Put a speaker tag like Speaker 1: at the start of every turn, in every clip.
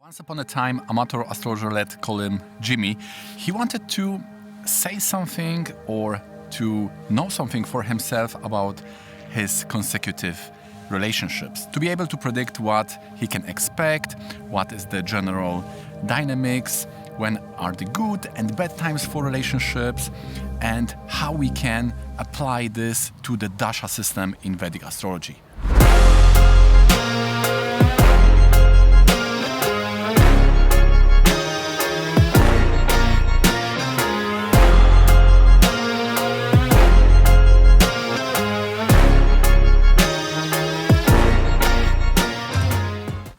Speaker 1: Once upon a time, amateur astrologer, let's call him Jimmy, he wanted to say something or to know something for himself about his consecutive relationships, to be able to predict what he can expect, what is the general dynamics, when are the good and bad times for relationships, and how we can apply this to the dasha system in Vedic astrology.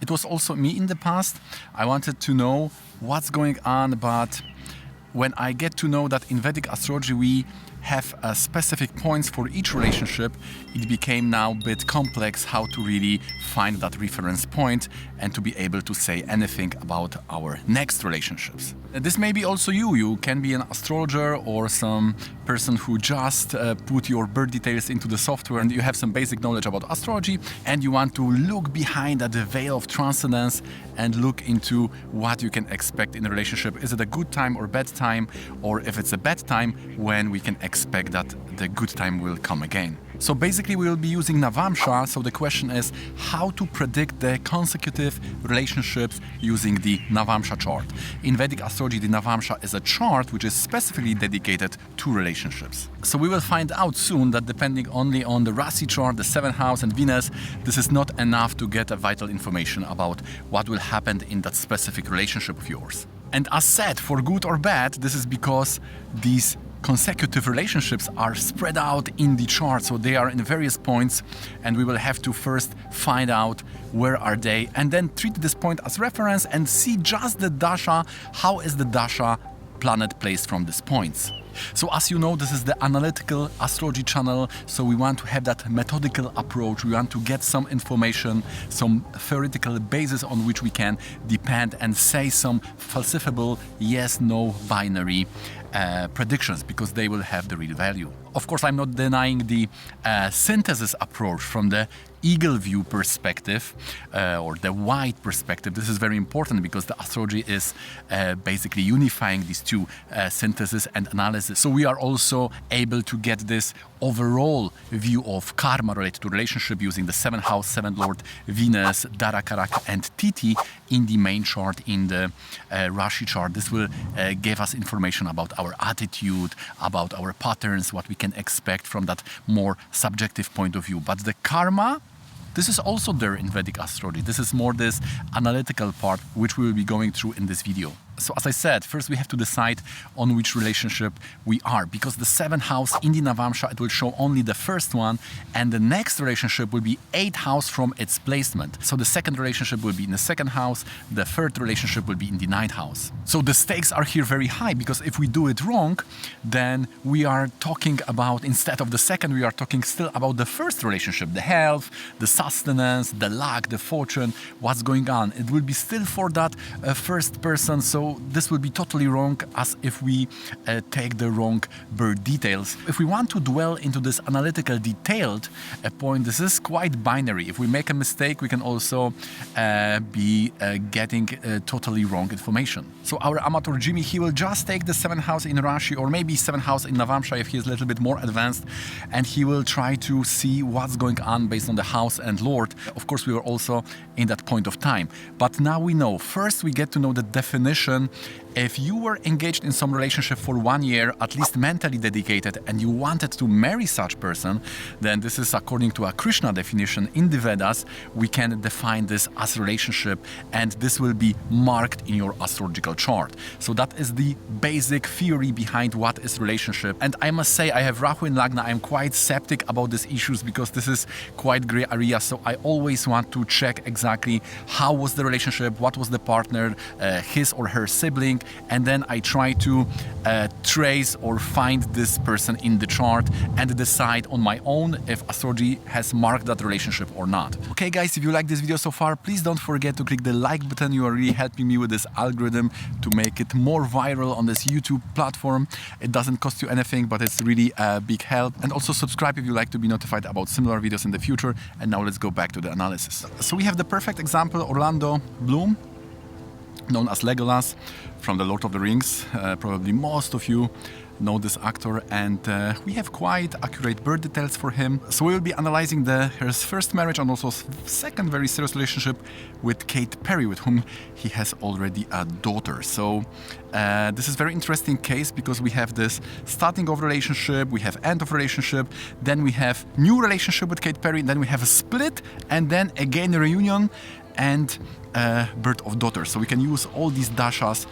Speaker 1: It was also me in the past. I wanted to know what's going on, but when I get to know that in Vedic astrology we have specific points for each relationship, it became now a bit complex how to really find that reference point and to be able to say anything about our next relationships. This may be also you. You can be an astrologer or some person who just put your birth details into the software and you have some basic knowledge about astrology and you want to look behind the veil of transcendence and look into what you can expect in a relationship. Is it a good time or bad time? Or if it's a bad time, when we can expect that the good time will come again. So basically we will be using Navamsha, so the question is how to predict the consecutive relationships using the Navamsha chart. In Vedic astrology, the Navamsha is a chart which is specifically dedicated to relationships. So we will find out soon that depending only on the Rasi chart, the 7th house and Venus, this is not enough to get a vital information about what will happen in that specific relationship of yours. And as said, for good or bad, this is because these consecutive relationships are spread out in the chart, so they are in various points and we will have to first find out where are they and then treat this point as reference and see just the dasha, how is the dasha planet placed from these points. So as you know, this is the analytical astrology channel, so we want to have that methodical approach. We want to get some information, some theoretical basis on which we can depend and say some falsifiable yes, no binary predictions, because they will have the real value. Of course, I'm not denying the synthesis approach from the eagle view perspective or the wide perspective. This is very important because the astrology is basically unifying these two, synthesis and analysis. So we are also able to get this overall view of karma related to relationship using the 7th house, 7th lord, Venus, Dara, Karaka and Titi in the main chart, in the Rashi chart. This will give us information about our attitude, about our patterns, what we can expect from that more subjective point of view. But the karma, this is also there in Vedic astrology. This is more this analytical part which we will be going through in this video. So as I said, first we have to decide on which relationship we are, because the 7th house in the Navamsha, it will show only the first one, and the next relationship will be 8th house from its placement. So the second relationship will be in the 2nd house, the third relationship will be in the 9th house. So the stakes are here very high, because if we do it wrong, then we are talking about, instead of the second, we are talking still about the first relationship, the health, the sustenance, the luck, the fortune, what's going on. It will be still for that first person, so this will be totally wrong as if we take the wrong birth details. If we want to dwell into this analytical detailed point, this is quite binary. If we make a mistake, we can also be getting totally wrong information. So our amateur Jimmy, he will just take the 7th house in Rashi or maybe 7th house in Navamsha if he is a little bit more advanced, and he will try to see what's going on based on the house and lord. Of course, we were also in that point of time. But now we know. First, we get to know the definition. If you were engaged in some relationship for 1 year, at least mentally dedicated, and you wanted to marry such person, then this is according to a Krishna definition in the Vedas, we can define this as relationship, and this will be marked in your astrological chart. So that is the basic theory behind what is relationship. And I must say, I have Raku in Lagna. I'm quite skeptic about these issues because this is quite gray area. So I always want to check exactly how was the relationship, what was the partner, his or her sibling, and then I try to trace or find this person in the chart and decide on my own if astrology has marked that relationship or not. Okay guys, if you like this video so far, please don't forget to click the like button. You are really helping me with this algorithm to make it more viral on this YouTube platform. It doesn't cost you anything, but it's really a big help. And also subscribe if you like to be notified about similar videos in the future. And now let's go back to the analysis. So we have the perfect example, Orlando Bloom. known as Legolas from The Lord of the Rings. Probably most of you know this actor, and we have quite accurate birth details for him. So we will be analyzing his first marriage and also second very serious relationship with Kate Perry, with whom he has already a daughter. So this is very interesting case because we have this starting of relationship, we have end of relationship, then we have new relationship with Kate Perry, then we have a split, and then again a reunion and birth of daughters. So we can use all these dashas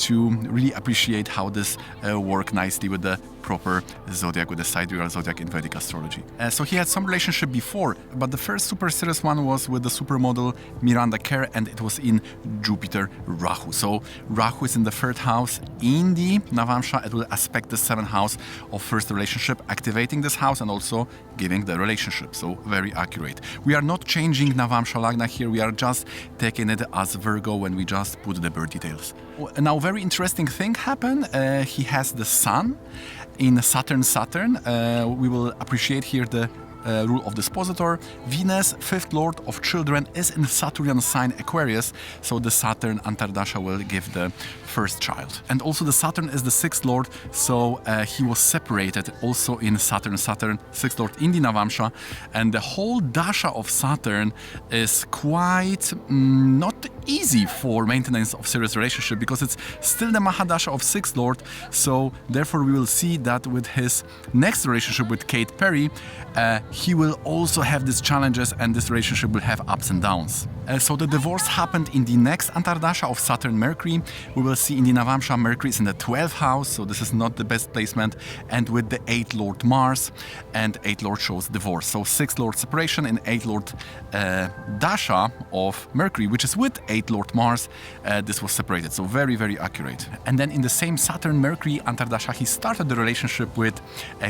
Speaker 1: to really appreciate how this work nicely with the proper zodiac, with the sidereal zodiac in Vedic astrology. So he had some relationship before, but the first super serious one was with the supermodel Miranda Kerr, and it was in Jupiter Raku. So Raku is in the third house in the Navamsha. It will aspect the seventh house of first relationship, activating this house and also giving the relationship. So very accurate. We are not changing Navamsha Lagna here. We are just taking it as Virgo when we just put the birth details. Now, very interesting thing happened. He has the sun in Saturn. We will appreciate here the rule of dispositor. Venus, fifth lord of children, is in Saturnian sign Aquarius, so the Saturn Antardasha will give the first child. And also the Saturn is the sixth lord, so he was separated also in Saturn, sixth lord in the Navamsha, and the whole dasha of Saturn is quite not easy for maintenance of serious relationship because it's still the Mahadasha of sixth lord, so therefore we will see that with his next relationship with Kate Perry, he will also have these challenges and this relationship will have ups and downs. So the divorce happened in the next Antardasha of Saturn Mercury. We will see in the Navamsha Mercury is in the 12th house, so this is not the best placement, and with the 8th Lord Mars, and 8th Lord shows divorce. So 6th Lord separation and 8th Lord Dasha of Mercury, which is with 8th Lord Mars, this was separated, so very, very accurate. And then in the same Saturn Mercury Antardasha, he started the relationship with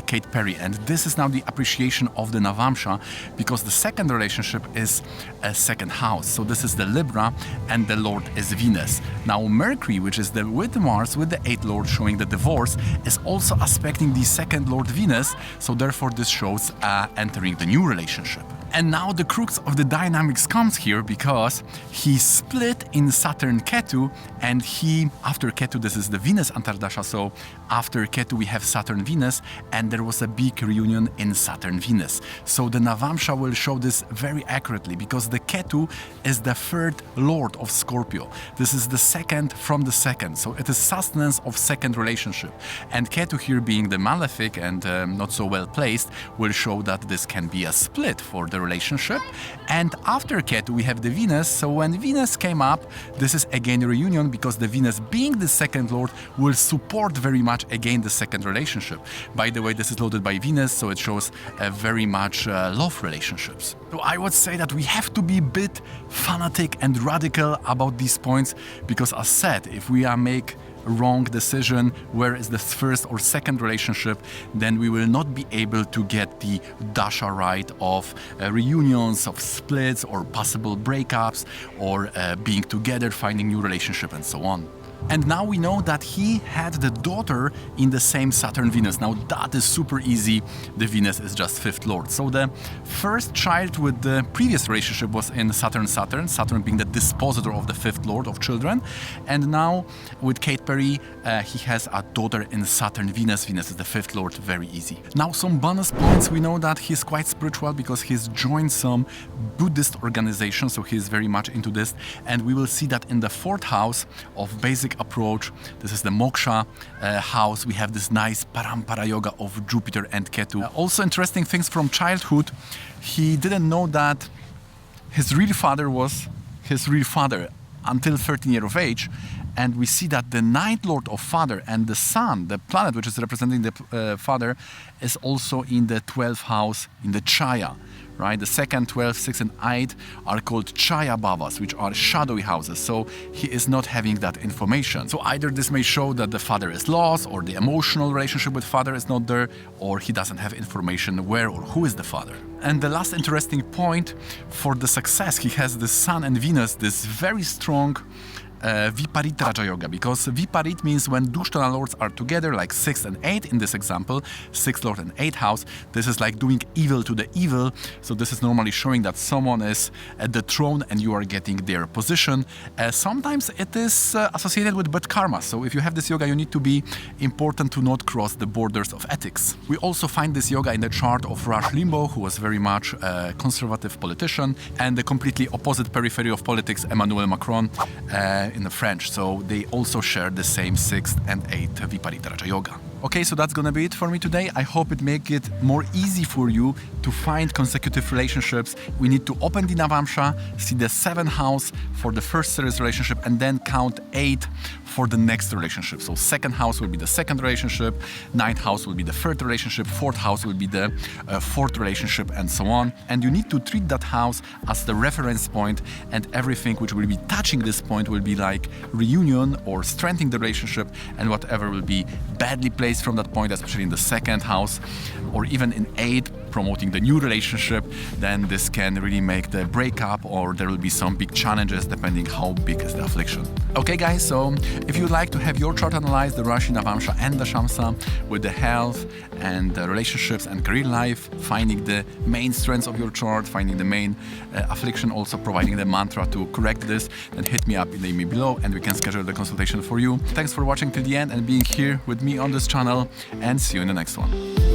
Speaker 1: Kate Perry, and this is now the appreciation of the Navamsha because the second relationship is a second house. So this is the Libra and the Lord is Venus. Now Mercury, which is with Mars, with the 8th Lord showing the divorce, is also aspecting the second Lord Venus. So therefore this shows entering the new relationship. And now the crux of the dynamics comes here because he split in Saturn Ketu, and after Ketu, this is the Venus Antardasha, so after Ketu we have Saturn Venus, and there was a big reunion in Saturn Venus. So the Navamsha will show this very accurately because the Ketu is the third lord of Scorpio. This is the second from the second, so it is sustenance of second relationship. And Ketu here being the malefic and not so well placed will show that this can be a split for the relationship. And after Ketu we have the Venus, so when Venus came up, this is again a reunion because the Venus being the second lord will support very much again the second relationship. By the way, this is loaded by Venus, so it shows very much love relationships. So I would say that we have to be a bit fanatic and radical about these points because as said, if we make wrong decision where is the first or second relationship, then we will not be able to get the dasha right of reunions, of splits or possible breakups or being together, finding new relationship and so on. And now we know that he had the daughter in the same Saturn-Venus. Now that is super easy. The Venus is just fifth lord. So the first child with the previous relationship was in Saturn-Saturn, Saturn being the dispositor of the fifth lord of children. And now with Kate Perry, he has a daughter in Saturn-Venus. Venus is the fifth lord, very easy. Now some bonus points. We know that he's quite spiritual because he's joined some Buddhist organizations, so he's very much into this. And we will see that in the fourth house of basic approach, this is the moksha house, we have this nice parampara yoga of Jupiter and Ketu. Also interesting things from childhood, he didn't know that his real father was his real father until 13 years of age, and we see that the ninth lord of father and the sun, the planet which is representing the father, is also in the 12th house in the Chaya. Right? The 2nd, 12th, 6th and 8th are called Chaya Bhavas, which are shadowy houses, so he is not having that information. So either this may show that the father is lost, or the emotional relationship with father is not there, or he doesn't have information where or who is the father. And the last interesting point for the success, he has the Sun and Venus, this very strong Viparita Raja Yoga, because Viparit means when Dushtana lords are together, like 6 and 8 in this example, 6th lord and 8th house. This is like doing evil to the evil. So this is normally showing that someone is at the throne and you are getting their position. Sometimes it is associated with bad karma. So if you have this yoga, you need to be important to not cross the borders of ethics. We also find this yoga in the chart of Rush Limbaugh, who was very much a conservative politician, and the completely opposite periphery of politics, Emmanuel Macron, in the French. So they also share the same 6th and 8th Viparita Raja Yoga. Okay, so that's gonna be it for me today. I hope it make it more easy for you to find consecutive relationships. We need to open the Navamsha, see the 7th house for the first serious relationship, and then count 8 for the next relationship. So 2nd house will be the 2nd relationship, 9th house will be the 3rd relationship, 4th house will be the 4th relationship, and so on. And you need to treat that house as the reference point, and everything which will be touching this point will be like reunion or strengthening the relationship, and whatever will be badly placed from that point, especially in the 2nd house or even in 8, promoting the new relationship, then this can really make the breakup, or there will be some big challenges depending how big is the affliction. Okay guys, so if you'd like to have your chart analyzed, the Rashi, Navamsha and the Shamsa, with the health and the relationships and career life, finding the main strengths of your chart, finding the main affliction, also providing the mantra to correct this, then hit me up in the email below and we can schedule the consultation for you. Thanks for watching till the end and being here with me on this channel, and see you in the next one.